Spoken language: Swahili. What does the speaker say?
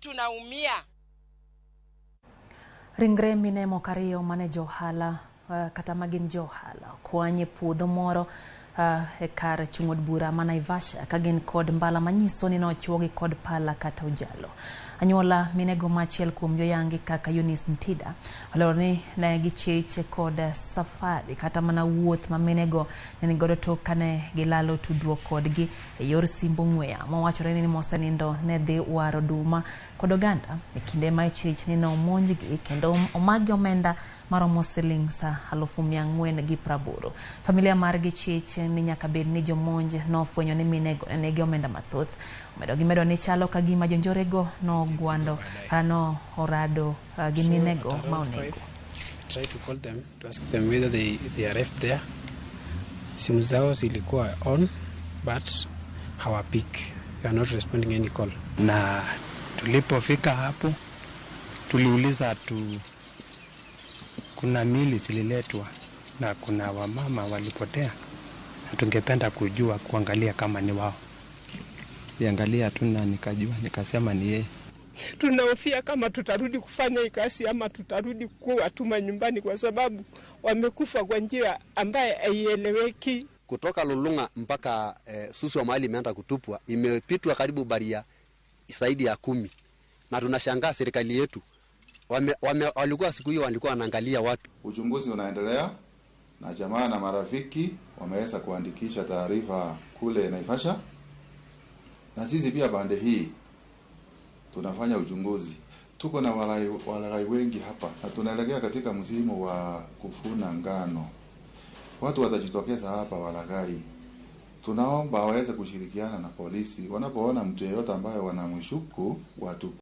tunaumia. Ringre mine ariyo mane ohala kata magin ohala okwany puodho moro e kar chung'od bura ma Naivasha ka gin kod mbala manyiso ni nochuogi kod pala kata ojalo. Anyuola minego machiel kuom yoyangi kaka Ntida olero ni ne gichich kod safari kata mana wuoth ma minego ne godo tok kane gilalo tudruok kodgi e yor simbo ng'weya. Mowachore ni mosenindo ne dhi waro duma kod oganda e kinde ma ichich ni nomonjgi kendo omagi omenda maromo silings 480,000. Familia margi chich ni nyaka bed ni jomonj nofwenyo ni minego negi omenda mathoth. Gimedo ni chalo ka gima jonjorego no gwando ano orado gi minego ma onego. Try to call them to ask them whether they arrived there. Simu zao zilikuwa on but hawapik. They are not responding any call. Na tulipofika hapo tuliuliza kuna mili zililetwa na kuna wamama walipotea. Tungependa kujua kuangalia kama ni wao. Niangalia tu na nikajua nikasema ni yeye. Tunahofia kama tutarudi kufanya kazi ama tutarudi kuwa tuma nyumbani kwa sababu wamekufa kwa njia ambaye haieleweki. Kutoka Lulunga mpaka Susu wa mahali imeenda kutupwa imepitwa karibu baria zaidi ya 10. Na tunashangaa serikali yetu walikuwa siku hiyo walikuwa wanaangalia watu. Uchunguzi unaendelea na jamaa na marafiki wameweza kuandikisha taarifa kule Naivasha. Na sisi pia bande hii tunafanya uchunguzi. Tuko na walaghai wengi hapa na tunaelekea katika msimu wa kuvuna ngano. Watu watajitokeza hapa walaghai. Tunaomba waweze kushirikiana na polisi wanapoona mtu yeyote ambaye wanamshuku watu